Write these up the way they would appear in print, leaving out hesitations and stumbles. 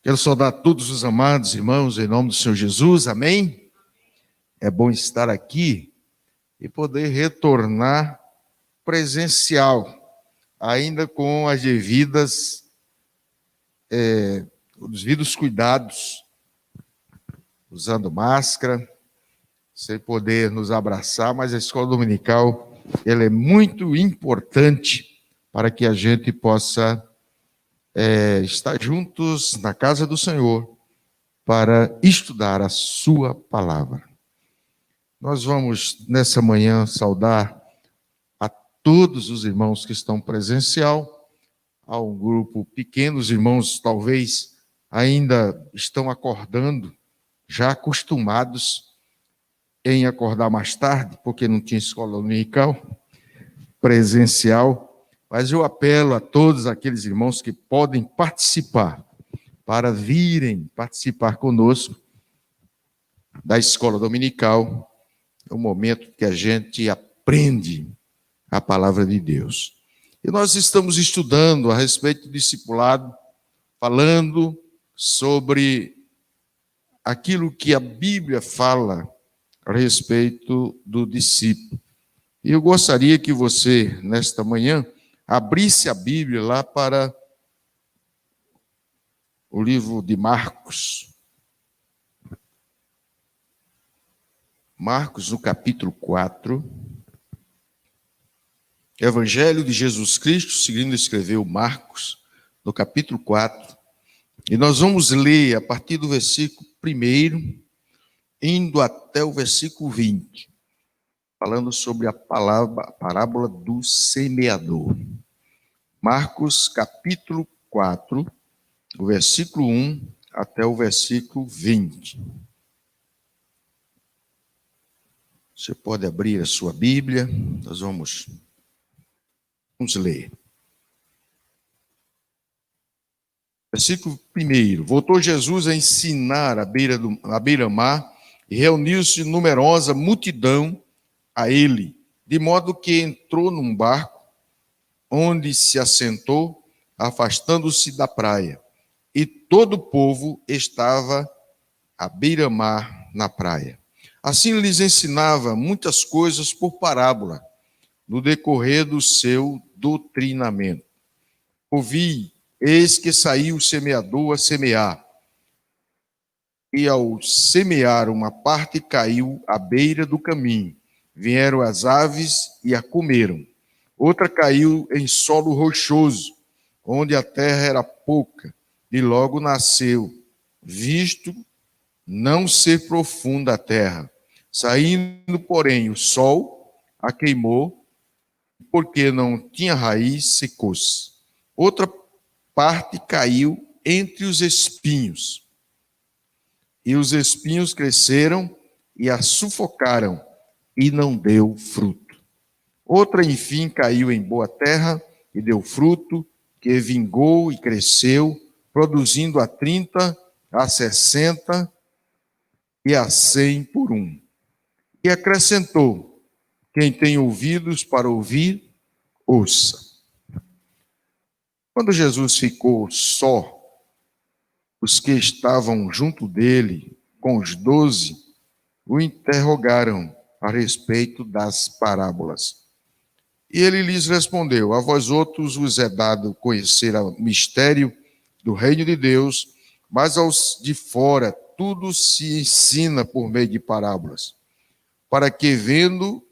Quero saudar todos os amados irmãos em nome do Senhor Jesus, amém? É bom estar aqui e poder retornar presencial, ainda com as os devidos cuidados, usando máscara, sem poder nos abraçar, mas a escola dominical, ela é muito importante para que a gente possa estar juntos na casa do Senhor para estudar a sua palavra. Nós vamos, nessa manhã, saudar a todos os irmãos que estão presencial, a um grupo pequeno, os irmãos talvez ainda estão acordando, já acostumados em acordar mais tarde, porque não tinha escola dominical presencial, mas eu apelo a todos aqueles irmãos que podem participar, para virem participar conosco da escola dominical. É o momento que a gente aprende a palavra de Deus. E nós estamos estudando a respeito do discipulado, falando sobre aquilo que a Bíblia fala a respeito do discípulo. E eu gostaria que você, nesta manhã, abrisse a Bíblia lá para o livro de Marcos. Marcos, no capítulo 4. Evangelho de Jesus Cristo, segundo escreveu Marcos, no capítulo 4. E nós vamos ler a partir do versículo 1, indo até o versículo 20, falando sobre a parábola do semeador. Marcos, capítulo 4, do versículo 1 até o versículo 20. Você pode abrir a sua Bíblia, nós vamos ler. Versículo 1. Voltou Jesus a ensinar à beira-mar, e reuniu-se numerosa multidão a ele, de modo que entrou num barco, onde se assentou, afastando-se da praia. E todo o povo estava à beira-mar na praia. Assim lhes ensinava muitas coisas por parábola, no decorrer do seu doutrinamento. Ouvi, eis que saiu o semeador a semear. E ao semear, uma parte caiu à beira do caminho. Vieram as aves e a comeram. Outra caiu em solo rochoso, onde a terra era pouca, e logo nasceu, visto não ser profunda a terra. Saindo, porém, o sol a queimou, porque não tinha raiz, secou-se. Outra parte caiu entre os espinhos, e os espinhos cresceram e a sufocaram, e não deu fruto. Outra, enfim, caiu em boa terra e deu fruto, que vingou e cresceu, produzindo a 30, a 60 e a 100 por um. E acrescentou: quem tem ouvidos para ouvir, ouça. Quando Jesus ficou só, os que estavam junto dele, com os 12, o interrogaram a respeito das parábolas. E ele lhes respondeu: a vós outros vos é dado conhecer o mistério do reino de Deus, mas aos de fora tudo se ensina por meio de parábolas, para que vendo,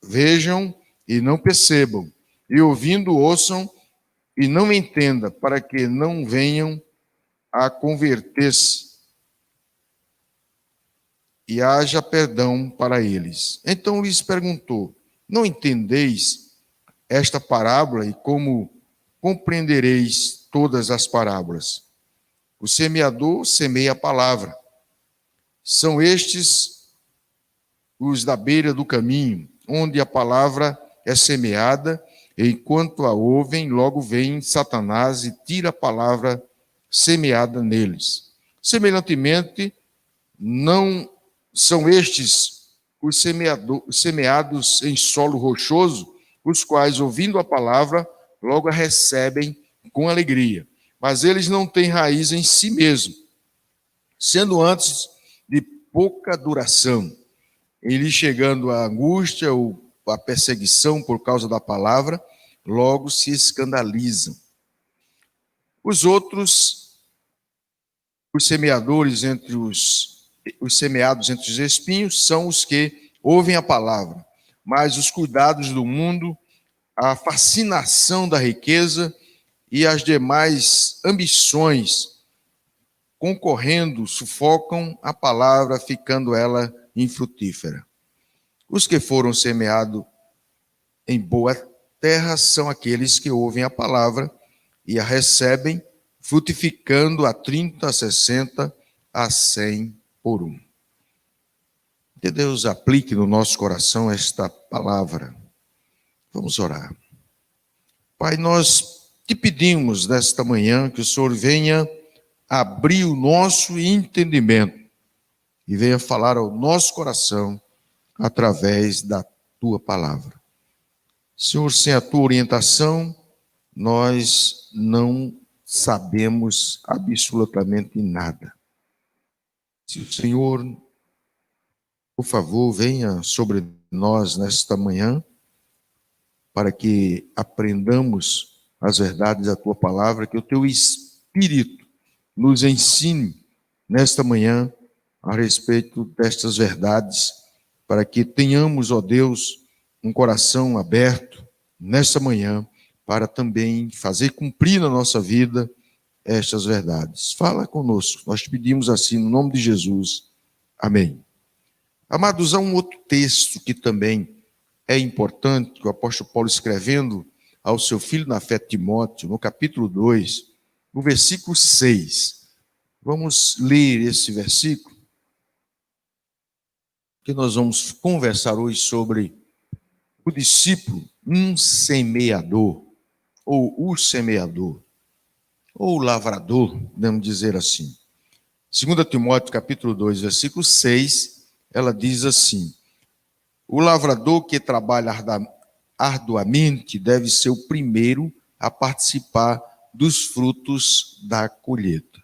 vejam e não percebam, e ouvindo, ouçam e não entendam, para que não venham a converter-se e haja perdão para eles. Então lhes perguntou: não entendeis esta parábola, e como compreendereis todas as parábolas? O semeador semeia a palavra. São estes os da beira do caminho, onde a palavra é semeada, e enquanto a ouvem, logo vem Satanás e tira a palavra semeada neles. Semelhantemente, não são estes os semeados em solo rochoso, os quais, ouvindo a palavra, logo a recebem com alegria. mas eles não têm raiz em si mesmo, sendo antes de pouca duração, ele chegando à angústia ou à perseguição por causa da palavra, logo se escandalizam. Os outros, os semeadores entre os semeados entre os espinhos, são os que ouvem a palavra, mas os cuidados do mundo, a fascinação da riqueza e as demais ambições concorrendo sufocam a palavra, ficando ela infrutífera. Os que foram semeados em boa terra são aqueles que ouvem a palavra e a recebem, frutificando a 30, a 60, a 100 por um. Que Deus aplique no nosso coração esta palavra. Vamos orar. Pai, nós te pedimos nesta manhã que o Senhor venha abrir o nosso entendimento e venha falar ao nosso coração através da tua palavra. Senhor, sem a tua orientação, nós não sabemos absolutamente nada. Se o Senhor, por favor, venha sobre nós nesta manhã, para que aprendamos as verdades da tua palavra, que o teu Espírito nos ensine nesta manhã a respeito destas verdades, para que tenhamos, ó Deus, um coração aberto nesta manhã, para também fazer cumprir na nossa vida estas verdades. Fala conosco, nós te pedimos assim, no nome de Jesus. Amém. Amados, há um outro texto que também é importante, que o apóstolo Paulo escrevendo ao seu filho na fé Timóteo, no capítulo 2, no versículo 6. Vamos ler esse versículo, que nós vamos conversar hoje sobre o discípulo, um semeador, ou o semeador, ou o lavrador, podemos dizer assim. 2 Timóteo capítulo 2, versículo 6, ela diz assim: o lavrador que trabalha arduamente deve ser o primeiro a participar dos frutos da colheita.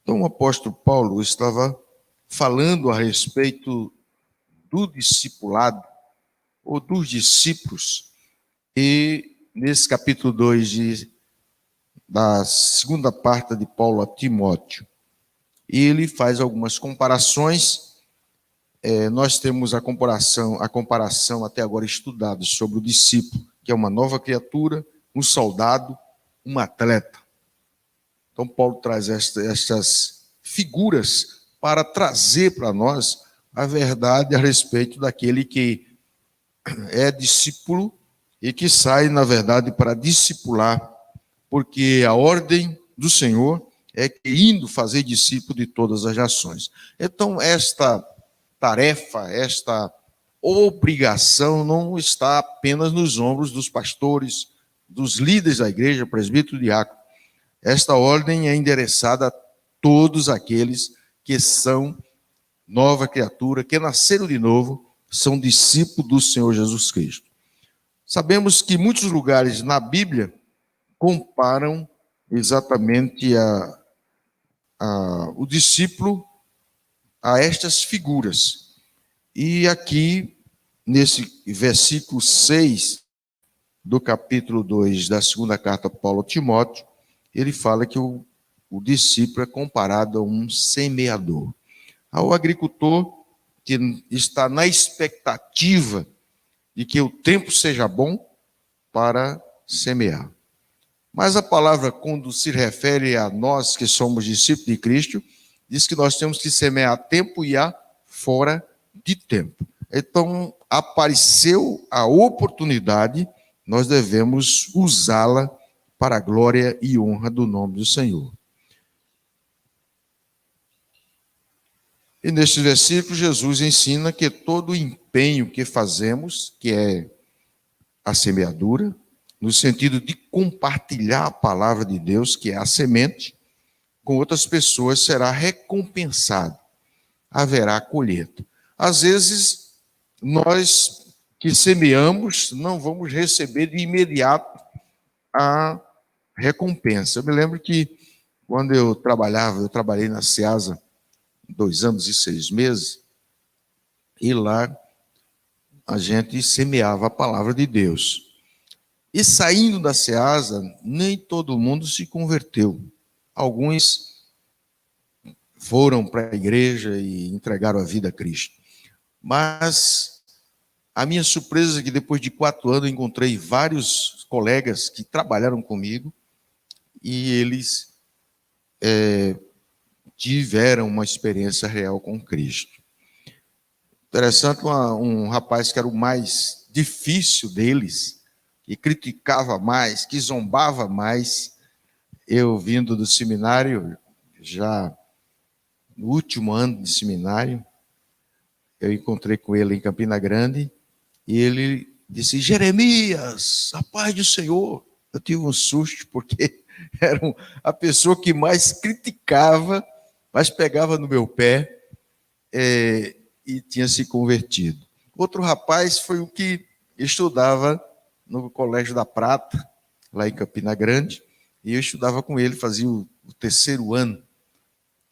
Então, o apóstolo Paulo estava falando a respeito do discipulado, ou dos discípulos, e nesse capítulo 2 da segunda parte de Paulo a Timóteo, ele faz algumas comparações. Nós temos a comparação até agora estudada sobre o discípulo, que é uma nova criatura, um soldado, um atleta. Então, Paulo traz estas figuras para trazer para nós a verdade a respeito daquele que é discípulo e que sai, na verdade, para discipular, porque a ordem do Senhor é que indo fazer discípulo de todas as nações. Então, esta tarefa, esta obrigação não está apenas nos ombros dos pastores, dos líderes da igreja, presbítero e diácono. Esta ordem é endereçada a todos aqueles que são nova criatura, que nasceram de novo, são discípulos do Senhor Jesus Cristo. Sabemos que muitos lugares na Bíblia comparam exatamente o discípulo a estas figuras. E aqui, nesse versículo 6 do capítulo 2 da segunda carta de Paulo a Timóteo, ele fala que o discípulo é comparado a um semeador, ao agricultor que está na expectativa de que o tempo seja bom para semear. Mas a palavra, quando se refere a nós que somos discípulos de Cristo, diz que nós temos que semear a tempo e a fora de tempo. Então, apareceu a oportunidade, nós devemos usá-la para a glória e honra do nome do Senhor. E neste versículo, Jesus ensina que todo o empenho que fazemos, que é a semeadura, no sentido de compartilhar a palavra de Deus, que é a semente, com outras pessoas, será recompensado. Haverá colheita. Às vezes, nós que semeamos, não vamos receber de imediato a recompensa. Eu me lembro que Quando eu trabalhei na SEASA 2 anos e 6 meses, e lá a gente semeava a palavra de Deus. E saindo da SEASA, nem todo mundo se converteu. Alguns foram para a igreja e entregaram a vida a Cristo. Mas a minha surpresa é que depois de 4 anos eu encontrei vários colegas que trabalharam comigo e eles tiveram uma experiência real com Cristo. Interessante, um rapaz que era o mais difícil deles, que criticava mais, que zombava mais, eu vindo do seminário, já no último ano de seminário, eu encontrei com ele em Campina Grande, e ele disse: Jeremias, a paz do Senhor. Eu tive um susto, porque era a pessoa que mais criticava, mais pegava no meu pé, e tinha se convertido. Outro rapaz foi o que estudava no Colégio da Prata, lá em Campina Grande, e eu estudava com ele, fazia o 3º ano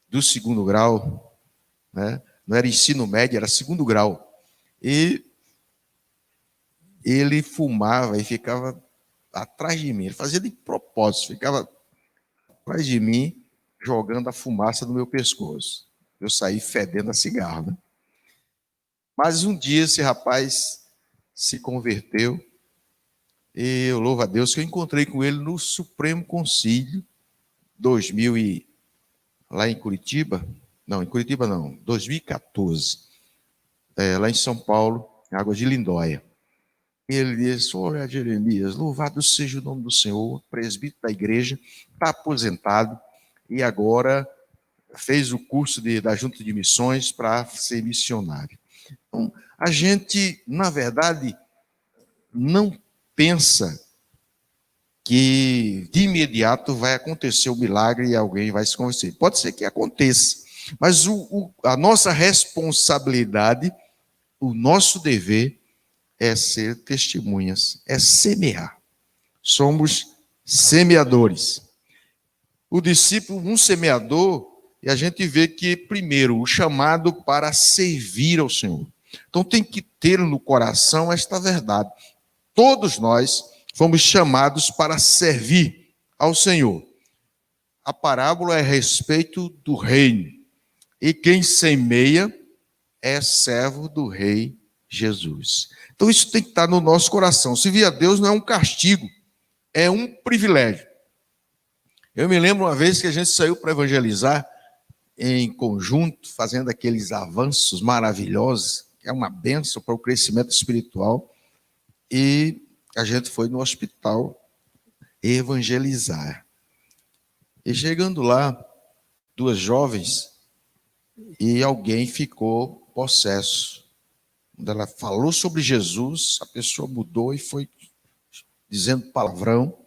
do 2º grau, né? Não era ensino médio, era 2º grau. E ele fumava e ficava atrás de mim, ele fazia de propósito, ficava atrás de mim, jogando a fumaça no meu pescoço. Eu saí fedendo a cigarro, né? Mas um dia esse rapaz se converteu, e eu louvo a Deus que eu encontrei com ele no Supremo Concílio 2000 lá em Curitiba, não, 2014, lá em São Paulo, em Águas de Lindóia. Ele disse: olha, Jeremias, louvado seja o nome do Senhor, presbítero da igreja, está aposentado e agora fez o curso da Junta de Missões para ser missionário. Então, a gente, na verdade, não pensa que de imediato vai acontecer o milagre e alguém vai se converter. Pode ser que aconteça, mas a nossa responsabilidade, o nosso dever é ser testemunhas, é semear. Somos semeadores. O discípulo, um semeador, e a gente vê que, primeiro, o chamado para servir ao Senhor. Então tem que ter no coração esta verdade. Todos nós fomos chamados para servir ao Senhor. A parábola é a respeito do reino. E quem semeia é servo do rei Jesus. Então isso tem que estar no nosso coração. Servir a Deus não é um castigo, é um privilégio. Eu me lembro uma vez que a gente saiu para evangelizar em conjunto, fazendo aqueles avanços maravilhosos, que é uma bênção para o crescimento espiritual, e a gente foi no hospital evangelizar. E chegando lá, 2 jovens, e alguém ficou possesso. Quando ela falou sobre Jesus, a pessoa mudou e foi dizendo palavrão.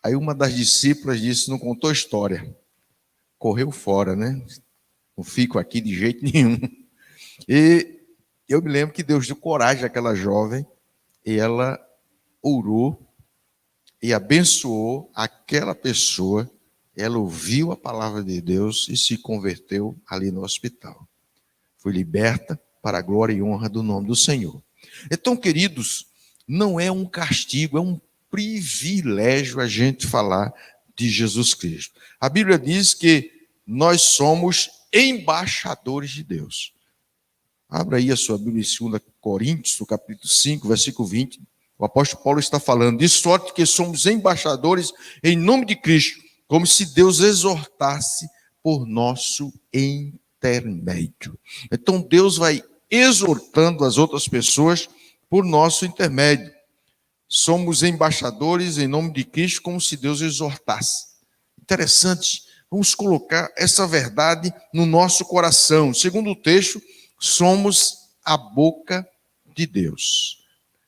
Aí uma das discípulas disse: não contou história, correu fora, né? Não fico aqui de jeito nenhum. E eu me lembro que Deus deu coragem àquela jovem, e ela orou e abençoou aquela pessoa. Ela ouviu a palavra de Deus e se converteu ali no hospital. Foi liberta para a glória e honra do nome do Senhor. Então, queridos, não é um castigo, é um privilégio a gente falar de Jesus Cristo. A Bíblia diz que nós somos embaixadores de Deus. Abra aí a sua Bíblia em 2 Coríntios, no capítulo 5, versículo 20. O apóstolo Paulo está falando: de sorte que somos embaixadores em nome de Cristo, como se Deus exortasse por nosso intermédio. Então Deus vai exortando as outras pessoas por nosso intermédio. Somos embaixadores em nome de Cristo, como se Deus exortasse. Interessante, vamos colocar essa verdade no nosso coração. Segundo o texto, somos a boca de Deus.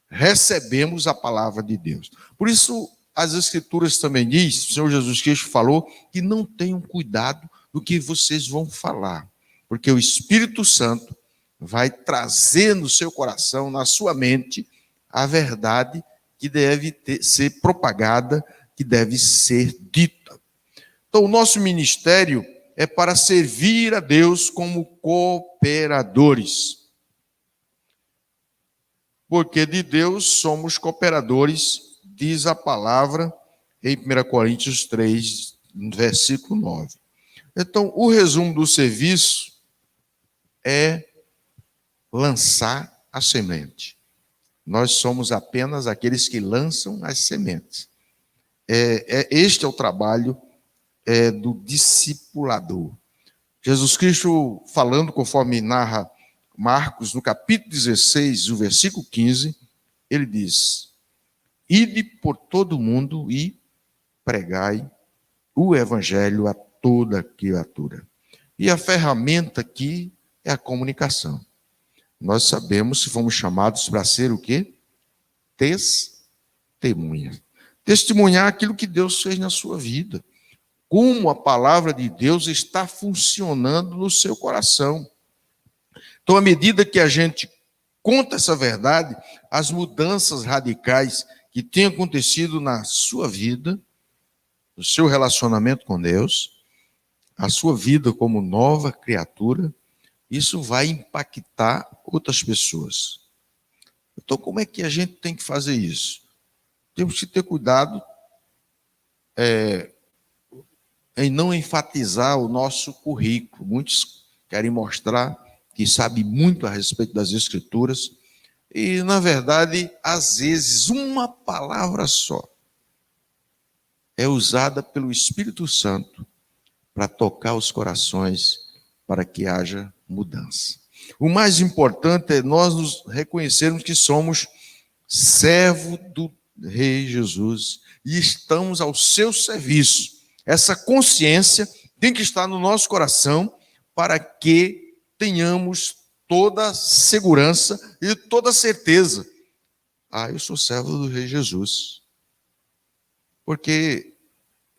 Recebemos a palavra de Deus. Por isso, as Escrituras também diz, o Senhor Jesus Cristo falou, que não tenham cuidado do que vocês vão falar, porque o Espírito Santo vai trazer no seu coração, na sua mente, a verdade que deve ser propagada, que deve ser dita. Então, o nosso ministério é para servir a Deus como cooperadores. Porque de Deus somos cooperadores, diz a palavra em 1 Coríntios 3, versículo 9. Então, o resumo do serviço é lançar a semente. Nós somos apenas aqueles que lançam as sementes. Este é o trabalho do discipulador. Jesus Cristo, falando conforme narra Marcos, no capítulo 16, o versículo 15, ele diz: ide por todo o mundo e pregai o evangelho a toda criatura. E a ferramenta aqui é a comunicação. Nós sabemos que fomos chamados para ser o quê? Testemunhas. Testemunhar aquilo que Deus fez na sua vida. Como a palavra de Deus está funcionando no seu coração. Então, à medida que a gente conta essa verdade, as mudanças radicais que têm acontecido na sua vida, no seu relacionamento com Deus, a sua vida como nova criatura, isso vai impactar outras pessoas. Então, como é que a gente tem que fazer isso? Temos que ter cuidado em não enfatizar o nosso currículo. Muitos querem mostrar que sabem muito a respeito das Escrituras e, na verdade, às vezes, uma palavra só é usada pelo Espírito Santo para tocar os corações, para que haja mudança. O mais importante é nós nos reconhecermos que somos servo do Rei Jesus e estamos ao seu serviço. Essa consciência tem que estar no nosso coração para que tenhamos toda a segurança e toda a certeza. Eu sou servo do Rei Jesus. Porque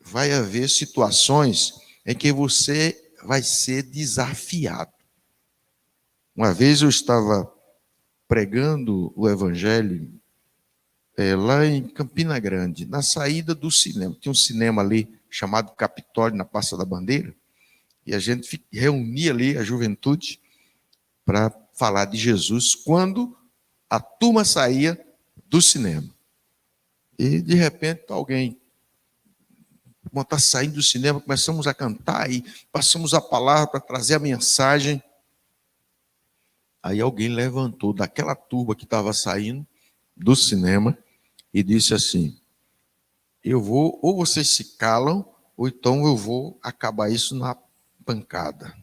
vai haver situações em que você vai ser desafiado. Uma vez eu estava pregando o evangelho lá em Campina Grande, na saída do cinema. Tinha um cinema ali chamado Capitólio, na Praça da Bandeira, e a gente reunia ali a juventude para falar de Jesus quando a turma saía do cinema. E, de repente, alguém está saindo do cinema, começamos a cantar e passamos a palavra para trazer a mensagem. Aí alguém levantou daquela turma que estava saindo do cinema e disse assim: ou vocês se calam, ou então eu vou acabar isso na pancada.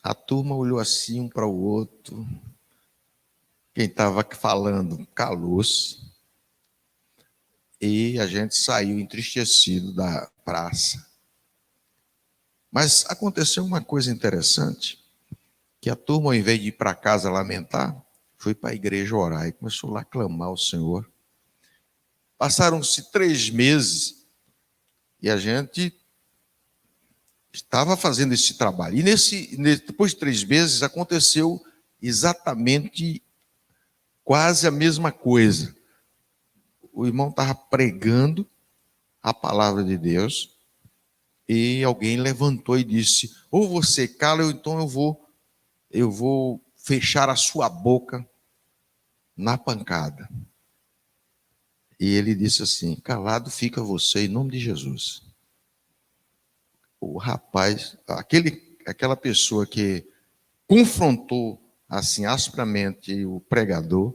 A turma olhou assim um para o outro. Quem estava falando calou-se. E a gente saiu entristecido da praça. Mas aconteceu uma coisa interessante, que a turma, ao invés de ir para casa lamentar, foi para a igreja orar e começou lá a clamar ao Senhor. Passaram-se 3 meses e a gente estava fazendo esse trabalho. E depois de 3 meses aconteceu exatamente quase a mesma coisa. O irmão estava pregando a palavra de Deus e alguém levantou e disse: ou você cala, ou então eu vou fechar a sua boca na pancada. E ele disse assim: calado fica você em nome de Jesus. O rapaz, aquela pessoa que confrontou assim aspramente o pregador,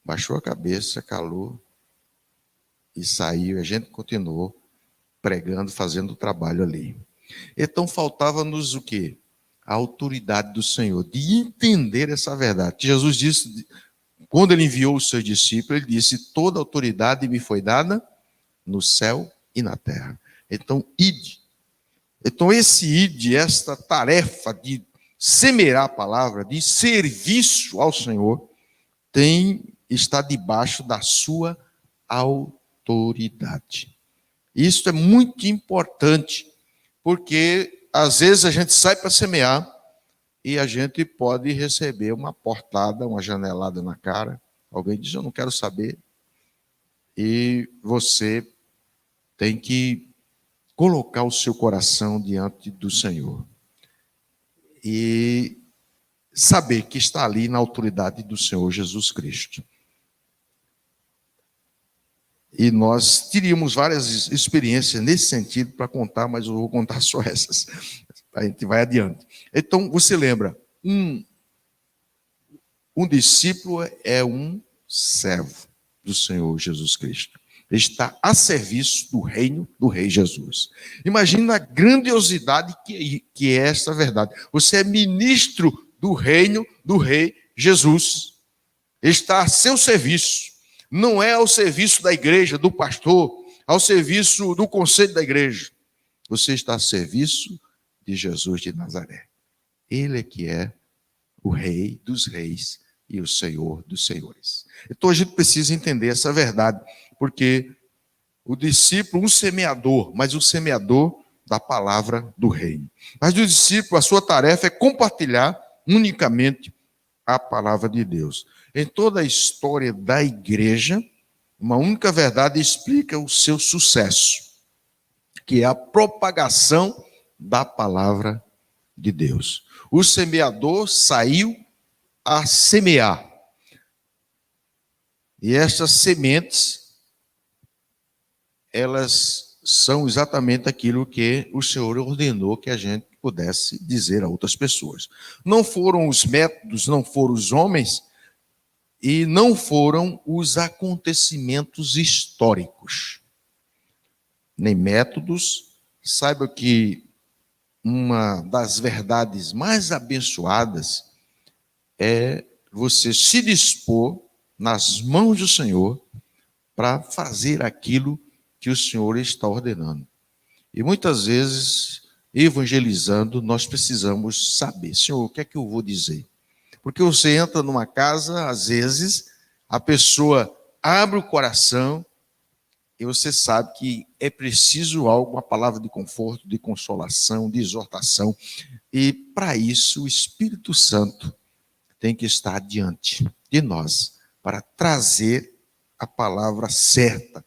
baixou a cabeça, calou e saiu. A gente continuou pregando, fazendo o trabalho ali. Então faltava-nos o quê? A autoridade do Senhor, de entender essa verdade. Jesus disse, quando ele enviou os seus discípulos, ele disse: toda autoridade me foi dada no céu e na terra. Então, ide. Então, esse ide, esta tarefa de semear a palavra, de serviço ao Senhor, está debaixo da sua autoridade. Isso é muito importante, porque às vezes a gente sai para semear e a gente pode receber uma portada, uma janelada na cara. Alguém diz: eu não quero saber. e você tem que colocar o seu coração diante do Senhor e saber que está ali na autoridade do Senhor Jesus Cristo. E nós teríamos várias experiências nesse sentido para contar, mas eu vou contar só essas. A gente vai adiante. Então, você lembra, um discípulo é um servo do Senhor Jesus Cristo. Ele está a serviço do reino do Rei Jesus. Imagina a grandiosidade que é essa verdade. Você é ministro do reino do Rei Jesus. Ele está a seu serviço. Não é ao serviço da igreja, do pastor, ao serviço do conselho da igreja. Você está a serviço de Jesus de Nazaré. Ele é que é o Rei dos reis e o Senhor dos senhores. Então a gente precisa entender essa verdade, porque o discípulo, um semeador, mas o semeador da palavra do reino. Mas o discípulo, a sua tarefa é compartilhar unicamente a palavra de Deus. Em toda a história da igreja, uma única verdade explica o seu sucesso, que é a propagação da palavra de Deus. O semeador saiu a semear. E estas sementes, elas são exatamente aquilo que o Senhor ordenou que a gente pudesse dizer a outras pessoas. Não foram os métodos, não foram os homens, e não foram os acontecimentos históricos, nem métodos. Saiba que uma das verdades mais abençoadas é você se dispor nas mãos do Senhor para fazer aquilo que o Senhor está ordenando. E muitas vezes, evangelizando, nós precisamos saber, Senhor, o que é que eu vou dizer? Porque você entra numa casa, às vezes, a pessoa abre o coração e você sabe que é preciso algo, uma palavra de conforto, de consolação, de exortação. E para isso o Espírito Santo tem que estar diante de nós para trazer a palavra certa,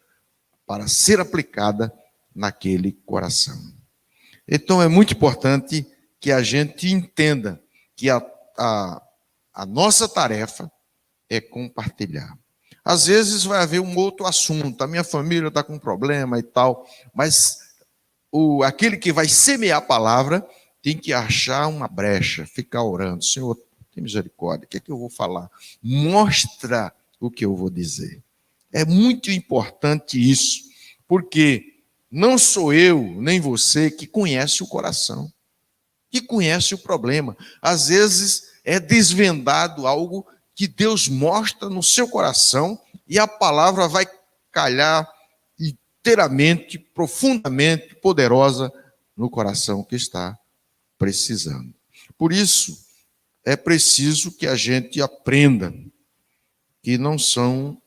para ser aplicada naquele coração. Então é muito importante que a gente entenda que a nossa tarefa é compartilhar. Às vezes vai haver um outro assunto, a minha família está com um problema e tal, mas aquele que vai semear a palavra tem que achar uma brecha, ficar orando. Senhor, tem misericórdia, o que é que eu vou falar? Mostra o que eu vou dizer. É muito importante isso, porque não sou eu, nem você, que conhece o coração, que conhece o problema. Às vezes é desvendado algo que Deus mostra no seu coração e a palavra vai calhar inteiramente, profundamente poderosa no coração que está precisando. Por isso, é preciso que a gente aprenda que não são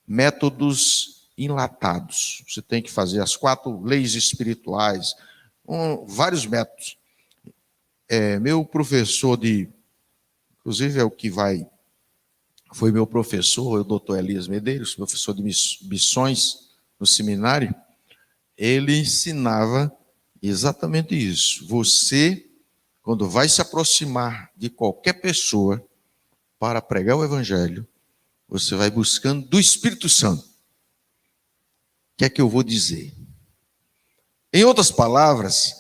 métodos enlatados. Você tem que fazer as 4 leis espirituais, vários métodos. Meu professor inclusive é o que foi meu professor, o doutor Elias Medeiros, professor de missões no seminário, ele ensinava exatamente isso. Você, quando vai se aproximar de qualquer pessoa para pregar o evangelho, você vai buscando do Espírito Santo. O que é que eu vou dizer? Em outras palavras,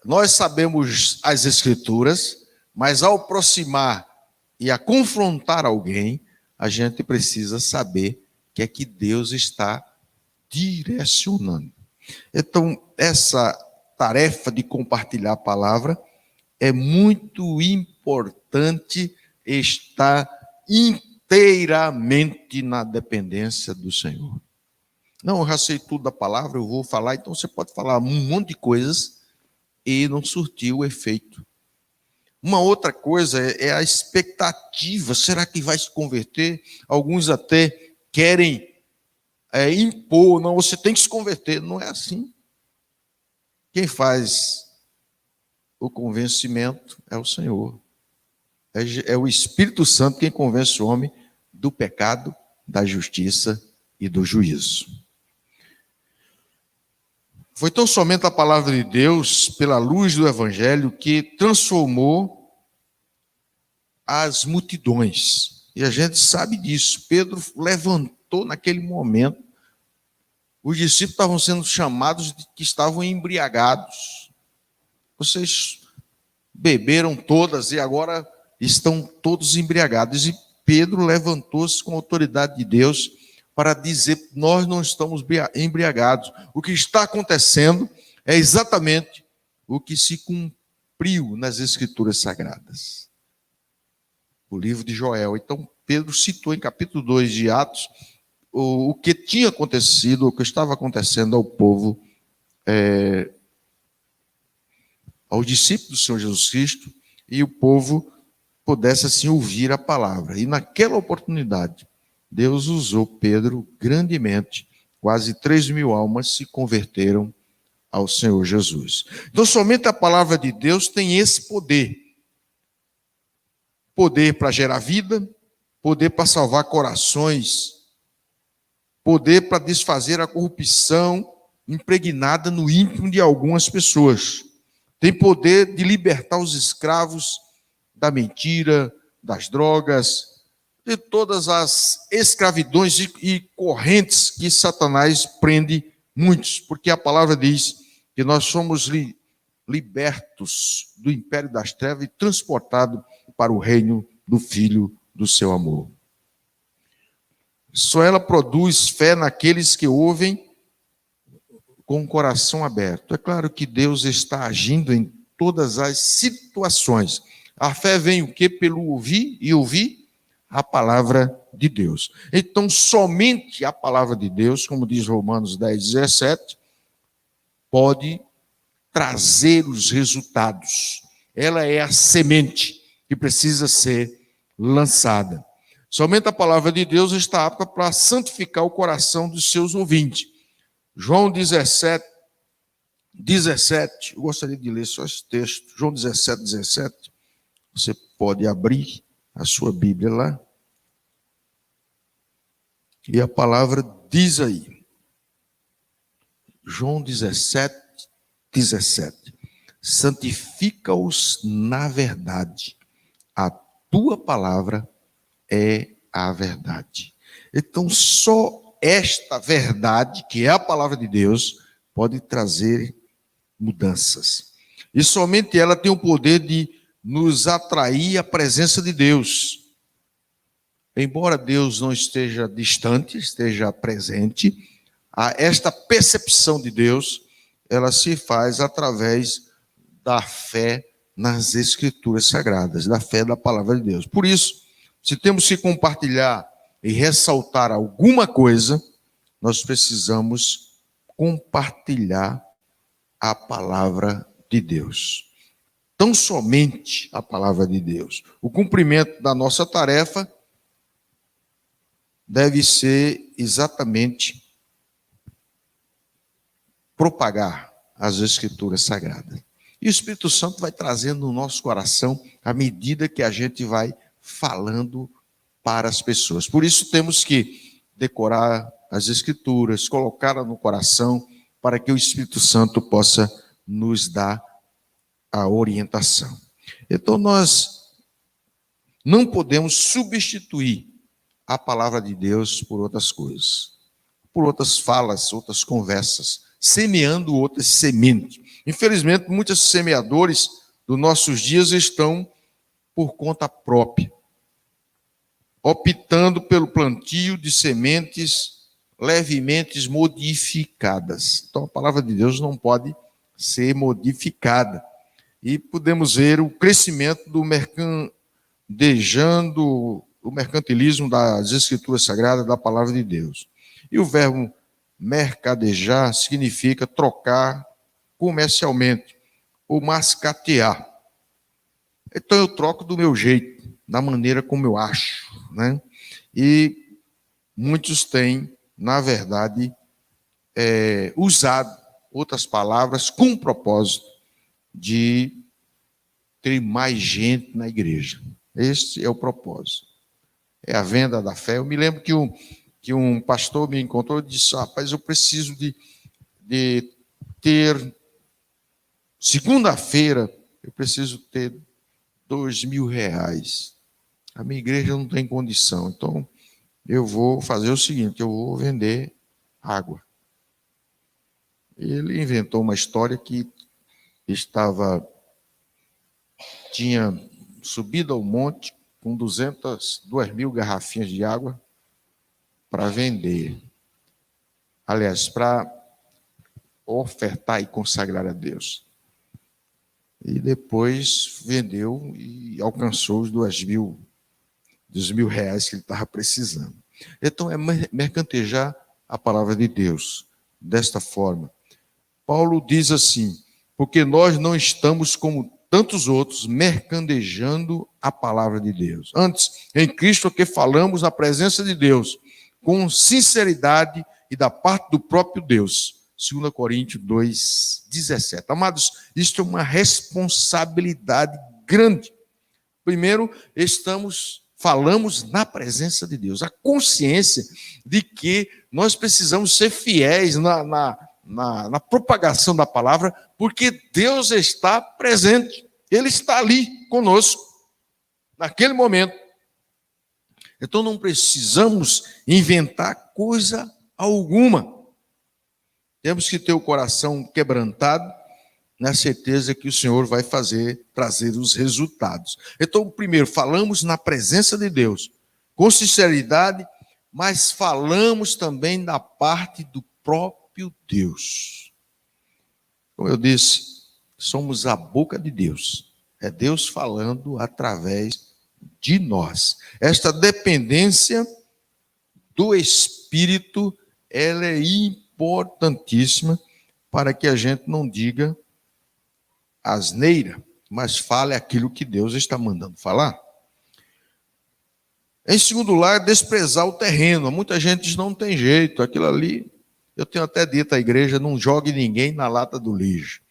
nós sabemos as Escrituras, mas ao aproximar e a confrontar alguém, a gente precisa saber o que é que Deus está direcionando. Então, essa tarefa de compartilhar a palavra é muito importante estar inteiramente na dependência do Senhor. Não, eu já sei tudo da palavra, eu vou falar, então você pode falar um monte de coisas e não surtir o efeito. Uma outra coisa é a expectativa. Será que vai se converter? Alguns até querem impor. Não, você tem que se converter. Não é assim. Quem faz o convencimento é o Senhor. É o Espírito Santo quem convence o homem do pecado, da justiça e do juízo. Foi tão somente a palavra de Deus, pela luz do Evangelho, que transformou as multidões. E a gente sabe disso. Pedro levantou naquele momento. Os discípulos estavam sendo chamados de que estavam embriagados. Vocês beberam todas e agora estão todos embriagados. E Pedro levantou-se com a autoridade de Deus para dizer: nós não estamos embriagados. O que está acontecendo é exatamente o que se cumpriu nas Escrituras Sagradas. O livro de Joel. Então, Pedro citou em capítulo 2 de Atos o que tinha acontecido, o que estava acontecendo ao povo, aos discípulos do Senhor Jesus Cristo, e o povo pudesse assim ouvir a palavra. E naquela oportunidade, Deus usou Pedro grandemente. Quase 3.000 almas se converteram ao Senhor Jesus. Então, somente a palavra de Deus tem esse poder. Poder para gerar vida, poder para salvar corações, poder para desfazer a corrupção impregnada no íntimo de algumas pessoas. Tem poder de libertar os escravos da mentira, das drogas, de todas as escravidões e correntes que Satanás prende muitos, porque a palavra diz que nós somos libertos do império das trevas e transportados para o reino do Filho do seu amor. Só ela produz fé naqueles que ouvem com o coração aberto. É claro que Deus está agindo em todas as situações. A fé vem o quê? Pelo ouvir e ouvir a palavra de Deus. Então, somente a palavra de Deus, como diz Romanos 10:17, pode trazer os resultados. Ela é a semente que precisa ser lançada. Somente a palavra de Deus está apta para santificar o coração dos seus ouvintes. João 17, eu gostaria de ler só esse texto. João 17:17. Você pode abrir a sua Bíblia lá. E a palavra diz aí. João 17:17. Santifica-os na verdade. A tua palavra é a verdade. Então, só esta verdade, que é a palavra de Deus, pode trazer mudanças. E somente ela tem o poder de nos atrair à presença de Deus. Embora Deus não esteja distante, esteja presente, esta percepção de Deus, ela se faz através da fé nas Escrituras Sagradas, da fé da palavra de Deus. Por isso, se temos que compartilhar e ressaltar alguma coisa, nós precisamos compartilhar a palavra de Deus. Tão somente a palavra de Deus. O cumprimento da nossa tarefa deve ser exatamente propagar as Escrituras Sagradas. E o Espírito Santo vai trazendo no nosso coração à medida que a gente vai falando para as pessoas. Por isso temos que decorar as Escrituras, colocá-las no coração, para que o Espírito Santo possa nos dar a orientação. Então nós não podemos substituir a palavra de Deus por outras coisas, por outras falas, outras conversas, semeando outras sementes. Infelizmente, muitos semeadores dos nossos dias estão por conta própria, optando pelo plantio de sementes levemente modificadas. Então, a palavra de Deus não pode ser modificada. E podemos ver o crescimento do mercantilismo das Escrituras Sagradas, da palavra de Deus. E o verbo mercadejar significa trocar comercialmente, ou mascatear. Então eu troco do meu jeito, da maneira como eu acho, né? E muitos têm, na verdade, usado outras palavras com o propósito de ter mais gente na igreja. Este é o propósito. É a venda da fé. Eu me lembro que que um pastor me encontrou e disse: rapaz, eu preciso de ter, segunda-feira, eu preciso ter R$ 2.000. A minha igreja não tem condição, então eu vou fazer o seguinte, eu vou vender água. Ele inventou uma história que tinha subido ao monte com 2.000 garrafinhas de água para vender. Aliás, para ofertar e consagrar a Deus. E depois vendeu e alcançou os R$ 2.000 que ele estava precisando. Então, é mercantejar a palavra de Deus desta forma. Paulo diz assim: porque nós não estamos como tantos outros mercandejando a palavra de Deus. Antes, em Cristo, que falamos na presença de Deus, com sinceridade e da parte do próprio Deus. 2 Coríntios 2:17. Amados, isto é uma responsabilidade grande. Primeiro, falamos na presença de Deus. A consciência de que nós precisamos ser fiéis na propagação da palavra, porque Deus está presente. Ele está ali conosco, naquele momento. Então não precisamos inventar coisa alguma. Temos que ter o coração quebrantado, na certeza que o Senhor vai trazer os resultados. Então, primeiro, falamos na presença de Deus, com sinceridade, mas falamos também da parte do próprio Deus. Como eu disse, somos a boca de Deus. É Deus falando através de nós. Esta dependência do Espírito, ela é importantíssima para que a gente não diga asneira, mas fale aquilo que Deus está mandando falar. Em segundo lugar, desprezar o terreno. Muita gente diz: não tem jeito, aquilo ali. Eu tenho até dito à igreja: não jogue ninguém na lata do lixo.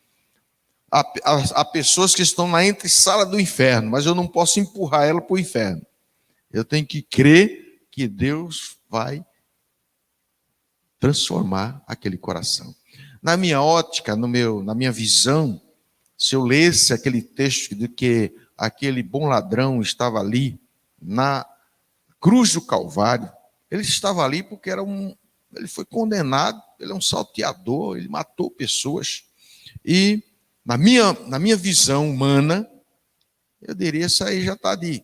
Há pessoas que estão na entre-sala do inferno, mas eu não posso empurrar ela para o inferno. Eu tenho que crer que Deus vai transformar aquele coração. Na minha ótica, na minha visão, se eu lesse aquele texto de que aquele bom ladrão estava ali na cruz do Calvário, ele estava ali porque ele foi condenado, ele é um salteador, ele matou pessoas. E na minha visão humana, eu diria: isso aí já está de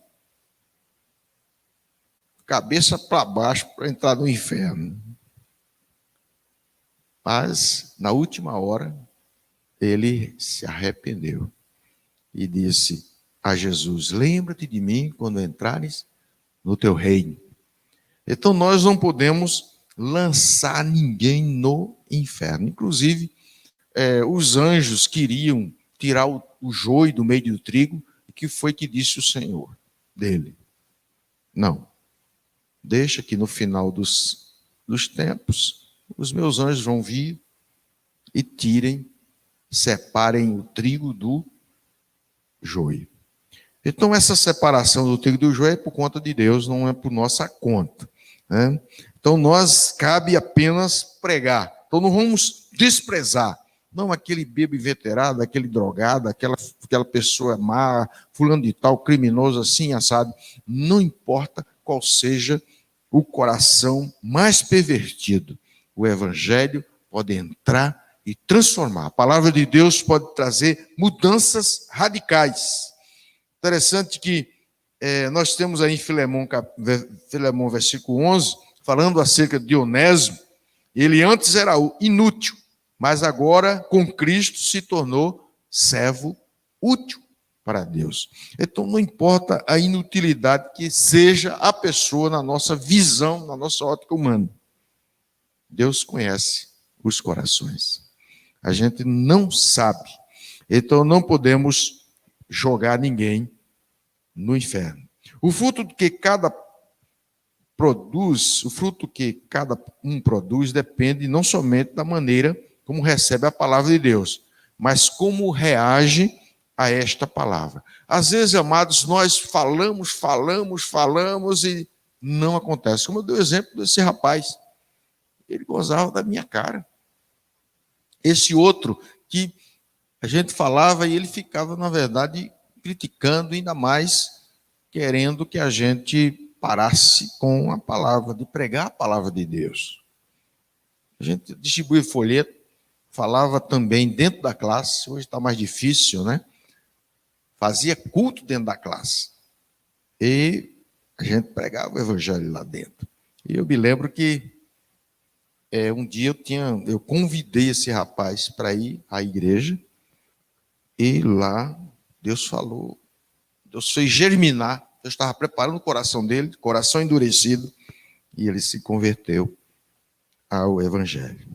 cabeça para baixo para entrar no inferno. Mas, na última hora, ele se arrependeu e disse a Jesus: lembra-te de mim quando entrares no teu reino. Então nós não podemos lançar ninguém no inferno. Inclusive, os anjos queriam tirar o joio do meio do trigo. O que foi que disse o Senhor dele? Não. Deixa que no final dos tempos, os meus anjos vão vir e separem o trigo do joio. Então, essa separação do trigo do joio é por conta de Deus, não é por nossa conta, né? Então, cabe apenas pregar. Então, não vamos desprezar. Não aquele bêbado inveterado, aquele drogado, aquela pessoa má, fulano de tal, criminoso assim, assado. Não importa qual seja o coração mais pervertido. O evangelho pode entrar e transformar. A palavra de Deus pode trazer mudanças radicais. Interessante que nós temos aí em Filemão, versículo 11, falando acerca de Onésimo. Ele antes era inútil, mas agora, com Cristo, se tornou servo útil para Deus. Então, não importa a inutilidade que seja a pessoa na nossa visão, na nossa ótica humana. Deus conhece os corações. A gente não sabe. Então, não podemos jogar ninguém no inferno. O fruto que cada um produz depende não somente da maneira como recebe a palavra de Deus, mas como reage a esta palavra. Às vezes, amados, nós falamos e não acontece. Como eu dei o exemplo desse rapaz, ele gozava da minha cara. Esse outro que a gente falava e ele ficava, na verdade, criticando, ainda mais querendo que a gente parasse com a palavra, de pregar a palavra de Deus. A gente distribuía folheto, falava também dentro da classe, hoje está mais difícil, né? Fazia culto dentro da classe. E a gente pregava o evangelho lá dentro. E eu me lembro que um dia eu convidei esse rapaz para ir à igreja, e lá Deus falou, Deus fez germinar, Deus estava preparando o coração dele, coração endurecido, e ele se converteu ao evangelho.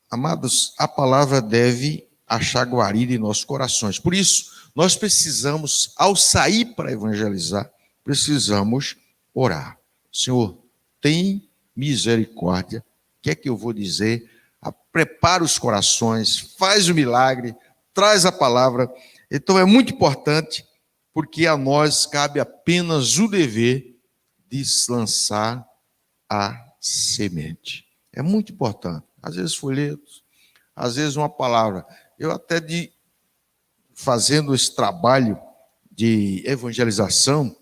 Amados, a palavra deve achar guarida em nossos corações. Por isso, nós precisamos, ao sair para evangelizar, precisamos orar. Senhor, tem misericórdia. O que é que eu vou dizer? Prepara os corações, faz o milagre, traz a palavra. Então é muito importante, porque a nós cabe apenas o dever de lançar a semente. É muito importante. Às vezes folhetos, às vezes uma palavra. Eu até fazendo esse trabalho de evangelização,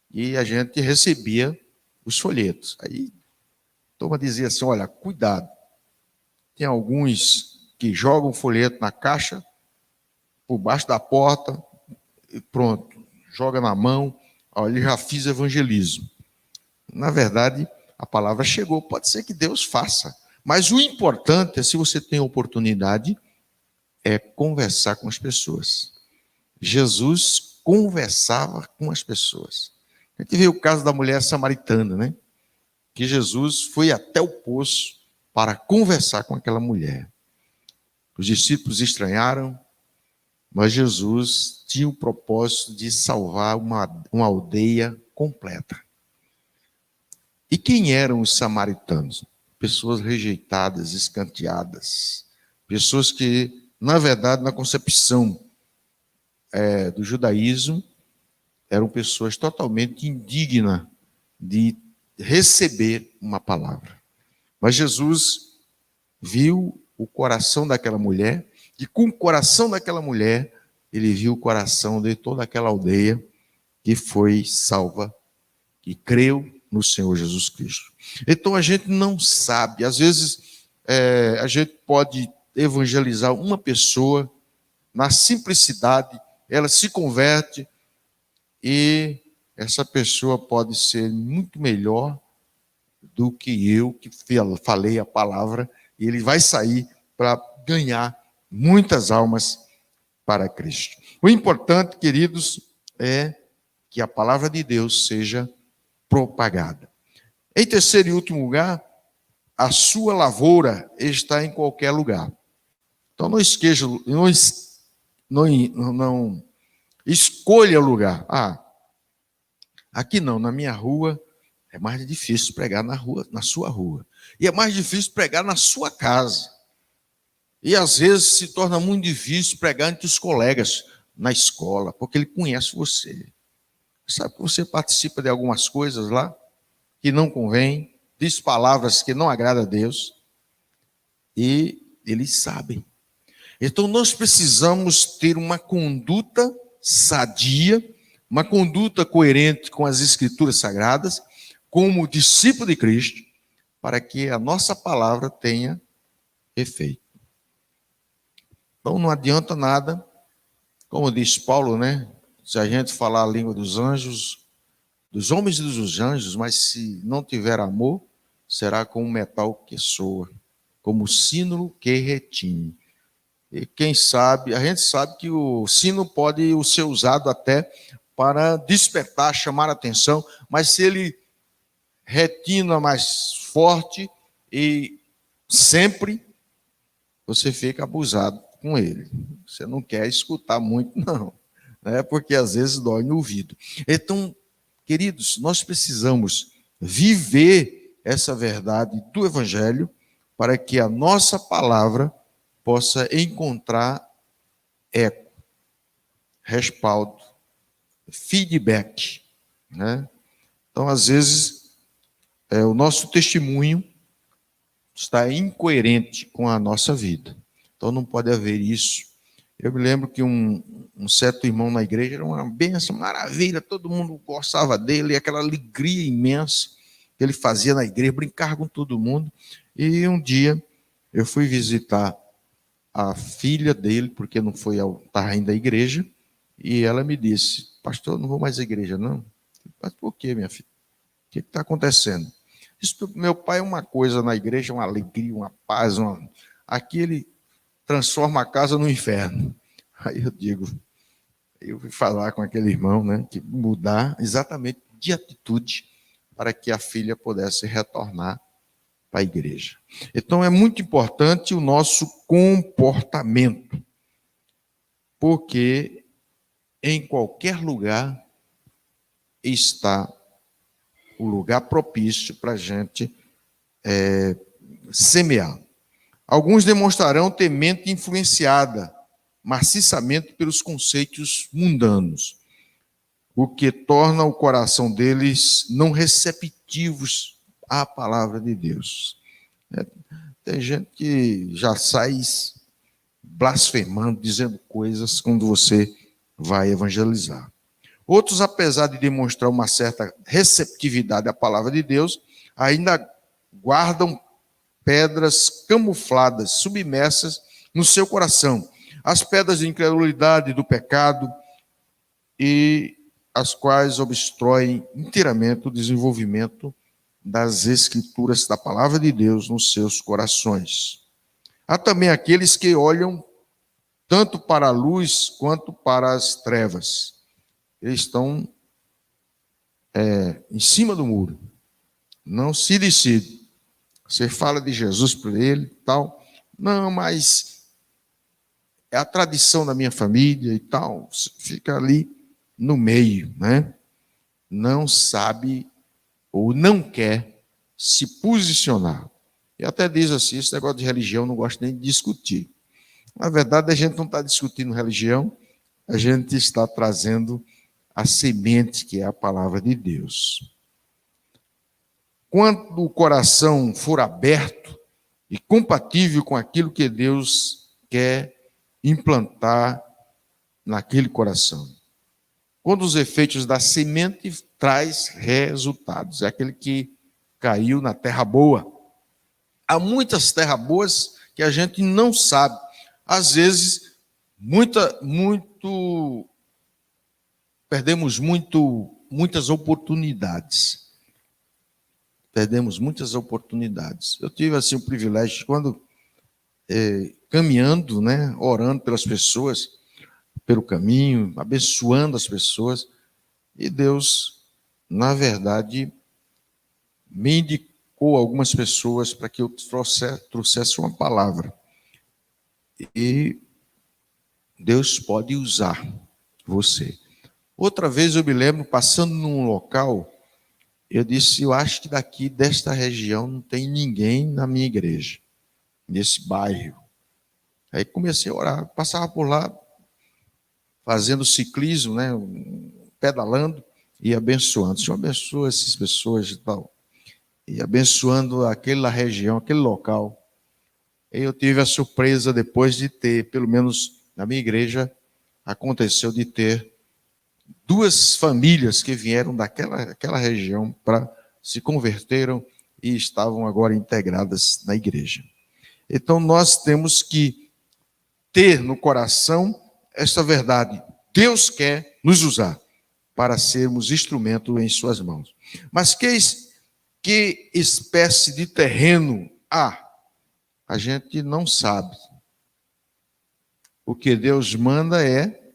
e a gente recebia os folhetos. Aí a turma dizia assim, olha, cuidado. Tem alguns que jogam folheto na caixa, por baixo da porta, e pronto, joga na mão, olha, já fiz evangelismo. Na verdade, a palavra chegou, pode ser que Deus faça, mas o importante é, se você tem oportunidade, é conversar com as pessoas. Jesus conversava com as pessoas. A gente vê o caso da mulher samaritana, né? Que Jesus foi até o poço para conversar com aquela mulher. Os discípulos estranharam, mas Jesus tinha o propósito de salvar uma aldeia completa. E quem eram os samaritanos? Pessoas rejeitadas, escanteadas. Pessoas que, na verdade, na concepção do judaísmo, eram pessoas totalmente indignas de receber uma palavra. Mas Jesus viu o coração daquela mulher, e com o coração daquela mulher, ele viu o coração de toda aquela aldeia que foi salva, que creu no Senhor Jesus Cristo. Então a gente não sabe, às vezes a gente pode evangelizar uma pessoa na simplicidade, ela se converte e essa pessoa pode ser muito melhor do que eu que falei a palavra, e ele vai sair para ganhar muitas almas para Cristo. O importante, queridos, é que a palavra de Deus seja propagada. Em terceiro e último lugar, a sua lavoura está em qualquer lugar. Então não esqueça, não escolha lugar. Aqui não, na minha rua é mais difícil pregar na sua rua. E é mais difícil pregar na sua casa. E às vezes se torna muito difícil pregar entre os colegas na escola, porque ele conhece você. Sabe que você participa de algumas coisas lá que não convém, diz palavras que não agradam a Deus, e eles sabem. Então nós precisamos ter uma conduta sadia, uma conduta coerente com as Escrituras Sagradas, como discípulo de Cristo, para que a nossa palavra tenha efeito. Então não adianta nada, como diz Paulo, né? Se a gente falar a língua dos anjos, dos homens e dos anjos, mas se não tiver amor, será como um metal que soa, como sino que retine. E quem sabe, a gente sabe que o sino pode ser usado até para despertar, chamar a atenção, mas se ele retina mais forte e sempre, você fica abusado com ele. Você não quer escutar muito, não, né? Porque às vezes dói no ouvido. Então, queridos, nós precisamos viver essa verdade do Evangelho para que a nossa palavra possa encontrar eco, respaldo, feedback, né? Então, às vezes, o nosso testemunho está incoerente com a nossa vida. Então, não pode haver isso. Eu me lembro que um certo irmão na igreja era uma bênção, maravilha, todo mundo gostava dele, aquela alegria imensa que ele fazia na igreja, brincar com todo mundo. E um dia eu fui visitar a filha dele, porque não foi ao estar ainda à igreja, e ela me disse: pastor, não vou mais à igreja, não. Mas por quê, minha filha? O que está acontecendo? Isso, meu pai é uma coisa na igreja, uma alegria, uma paz. Aqui ele transforma a casa no inferno. Aí eu fui falar com aquele irmão, né, que mudar exatamente de atitude para que a filha pudesse retornar para a igreja. Então é muito importante o nosso comportamento, porque em qualquer lugar está o lugar propício para a gente semear. Alguns demonstrarão ter mente influenciada maciçamente pelos conceitos mundanos, o que torna o coração deles não receptivos à palavra de Deus. Tem gente que já sai blasfemando, dizendo coisas quando você vai evangelizar. Outros, apesar de demonstrar uma certa receptividade à palavra de Deus, ainda guardam pedras camufladas, submersas no seu coração. As pedras de incredulidade, do pecado, e as quais obstroem inteiramente o desenvolvimento das escrituras da palavra de Deus nos seus corações. Há também aqueles que olham tanto para a luz quanto para as trevas. Eles estão em cima do muro, não se decidem. Você fala de Jesus para ele e tal. Não, mas é a tradição da minha família e tal. Você fica ali no meio, né? Não sabe ou não quer se posicionar. E até diz assim, esse negócio de religião não gosto nem de discutir. Na verdade, a gente não está discutindo religião, a gente está trazendo a semente que é a palavra de Deus. Quando o coração for aberto e compatível com aquilo que Deus quer implantar naquele coração. Quando os efeitos da semente traz resultados. É aquele que caiu na terra boa. Há muitas terras boas que a gente não sabe. Às vezes, perdemos muitas oportunidades. Perdemos muitas oportunidades. Eu tive assim o privilégio, quando caminhando, né, orando pelas pessoas, pelo caminho, abençoando as pessoas, e Deus, na verdade, me indicou algumas pessoas para que eu trouxesse uma palavra. E Deus pode usar você. Outra vez eu me lembro, passando num local, eu disse, eu acho que daqui desta região não tem ninguém na minha igreja, nesse bairro. Aí comecei a orar, passava por lá, fazendo ciclismo, né, pedalando e abençoando. Senhor, abençoa essas pessoas e tal. E abençoando aquela região, aquele local. E eu tive a surpresa depois de ter, pelo menos na minha igreja, aconteceu de ter 2 famílias que vieram daquela região se converteram e estavam agora integradas na igreja. Então nós temos que ter no coração esta verdade. Deus quer nos usar para sermos instrumento em suas mãos. Mas que espécie de terreno há? A gente não sabe. O que Deus manda é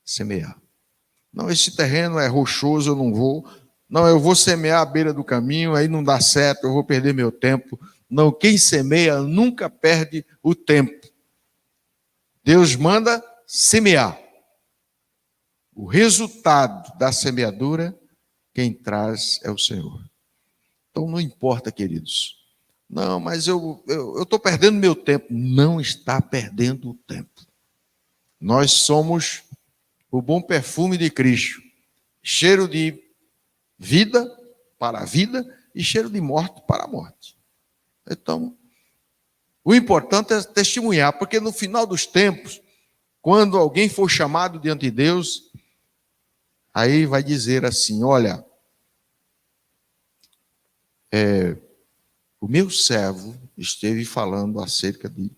semear. Não, esse terreno é rochoso, eu não vou. Não, eu vou semear à beira do caminho, aí não dá certo, eu vou perder meu tempo. Não, quem semeia nunca perde o tempo. Deus manda semear. O resultado da semeadura, quem traz é o Senhor. Então não importa, queridos. Não, mas eu estou perdendo meu tempo. Não está perdendo o tempo. Nós somos o bom perfume de Cristo. Cheiro de vida para a vida e cheiro de morte para a morte. Então, o importante é testemunhar, porque no final dos tempos, quando alguém for chamado diante de Deus, aí vai dizer assim: olha, o meu servo esteve falando acerca de...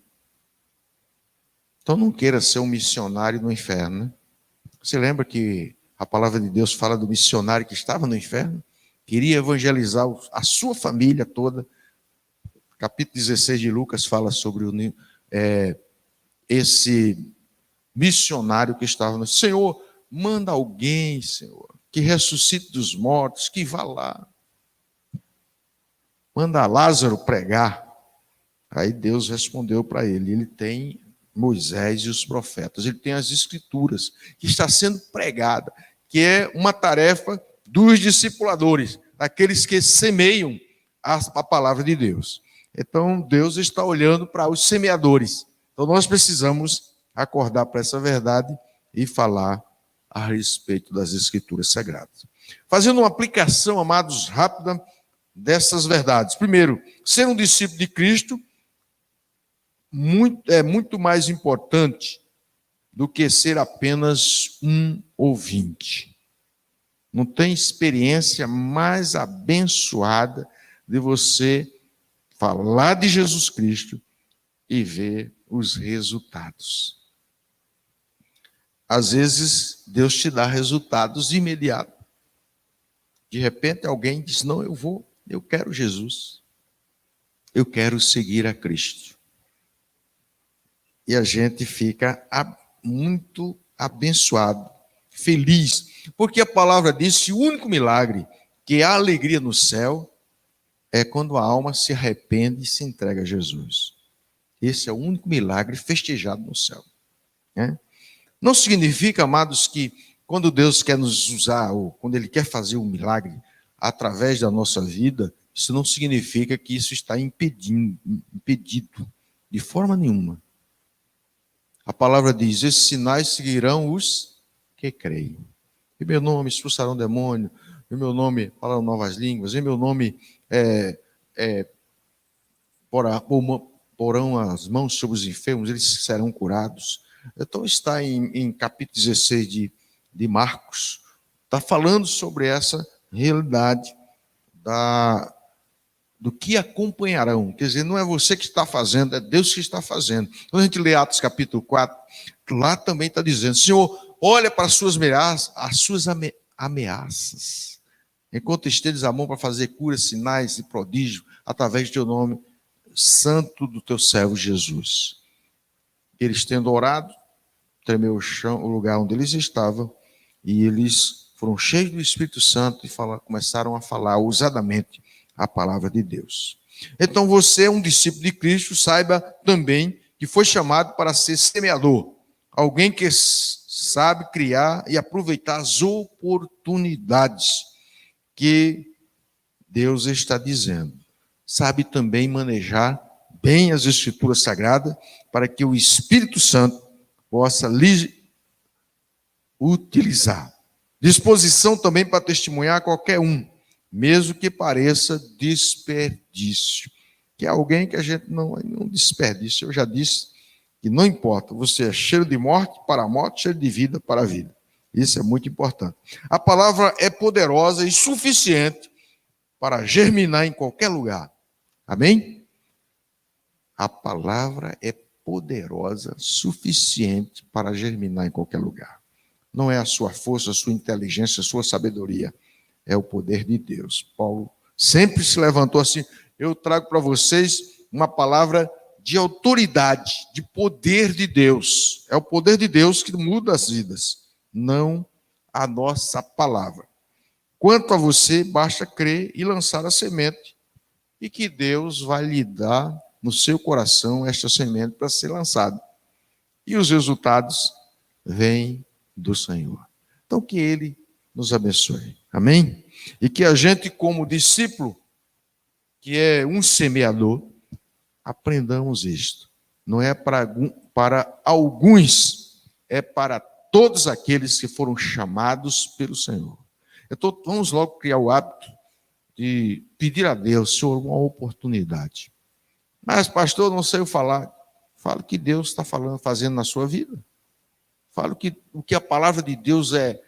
Então não queira ser um missionário no inferno, né? Você lembra que a palavra de Deus fala do missionário que estava no inferno? Queria evangelizar a sua família toda. Capítulo 16 de Lucas fala sobre esse missionário que estava no... Senhor, manda alguém, Senhor, que ressuscite dos mortos, que vá lá. Manda Lázaro pregar. Aí Deus respondeu para ele: ele tem Moisés e os profetas, ele tem as escrituras, que está sendo pregada, que é uma tarefa dos discipuladores, daqueles que semeiam a palavra de Deus. Então Deus está olhando para os semeadores. Então nós precisamos acordar para essa verdade e falar a respeito das escrituras sagradas. Fazendo uma aplicação, amados, rápida dessas verdades. Primeiro, ser um discípulo de Cristo é muito mais importante do que ser apenas um ouvinte. Não tem experiência mais abençoada de você falar de Jesus Cristo e ver os resultados. Às vezes, Deus te dá resultados imediatos. De repente, alguém diz: não, eu quero Jesus. Eu quero seguir a Cristo. E a gente fica muito abençoado, feliz, porque a palavra diz que o único milagre que há alegria no céu é quando a alma se arrepende e se entrega a Jesus. Esse é o único milagre festejado no céu, né? Não significa, amados, que quando Deus quer nos usar, ou quando Ele quer fazer um milagre através da nossa vida, isso não significa que isso está impedido, de forma nenhuma. A palavra diz: esses sinais seguirão os que creem. Em meu nome expulsarão demônio, em meu nome falarão novas línguas, em meu nome porão as mãos sobre os enfermos, eles serão curados. Então está em capítulo 16 de Marcos, está falando sobre essa realidade do que acompanharão. Quer dizer, não é você que está fazendo, é Deus que está fazendo. Quando a gente lê Atos capítulo 4, lá também está dizendo: Senhor, olha para as suas ameaças, enquanto estendes a mão para fazer curas, sinais e prodígios, através do teu nome santo do teu servo Jesus. Eles tendo orado, tremeu o chão, o lugar onde eles estavam, e eles foram cheios do Espírito Santo e começaram a falar ousadamente a palavra de Deus. Então você é um discípulo de Cristo, saiba também que foi chamado para ser semeador, alguém que sabe criar e aproveitar as oportunidades que Deus está dizendo. Sabe também manejar bem as Escrituras Sagradas para que o Espírito Santo possa lhe utilizar. Disposição também para testemunhar a qualquer um, mesmo que pareça desperdício. Que é alguém que a gente não desperdiça. Eu já disse que não importa, você é cheiro de morte para a morte, cheiro de vida para a vida. Isso é muito importante. A palavra é poderosa e suficiente para germinar em qualquer lugar. Amém? A palavra é poderosa, suficiente para germinar em qualquer lugar. Não é a sua força, a sua inteligência, a sua sabedoria. É o poder de Deus. Paulo sempre se levantou assim: eu trago para vocês uma palavra de autoridade, de poder de Deus. É o poder de Deus que muda as vidas, não a nossa palavra. Quanto a você, basta crer e lançar a semente, e que Deus vai lhe dar no seu coração esta semente para ser lançada. E os resultados vêm do Senhor. Então que Ele nos abençoe. Amém? E que a gente, como discípulo, que é um semeador, aprendamos isto. Não é para alguns, é para todos aqueles que foram chamados pelo Senhor. Vamos logo criar o hábito de pedir a Deus, Senhor, uma oportunidade. Mas, pastor, não sei o falar. Fala o que Deus está falando, fazendo na sua vida. Fala o que a palavra de Deus é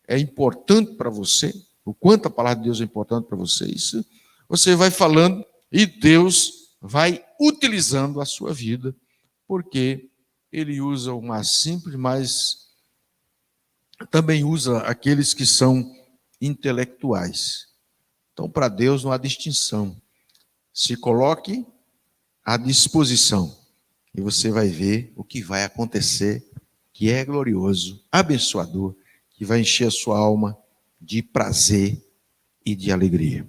importante para você, o quanto a palavra de Deus é importante para você. Isso você vai falando e Deus vai utilizando a sua vida, porque Ele usa o mais simples, mas também usa aqueles que são intelectuais. Então, para Deus não há distinção. Se coloque à disposição e você vai ver o que vai acontecer, que é glorioso, abençoador, que vai encher a sua alma de prazer e de alegria.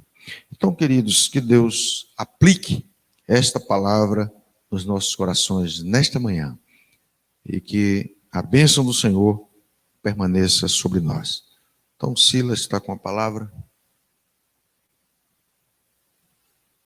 Então, queridos, que Deus aplique esta palavra nos nossos corações nesta manhã e que a bênção do Senhor permaneça sobre nós. Então, Silas está com a palavra.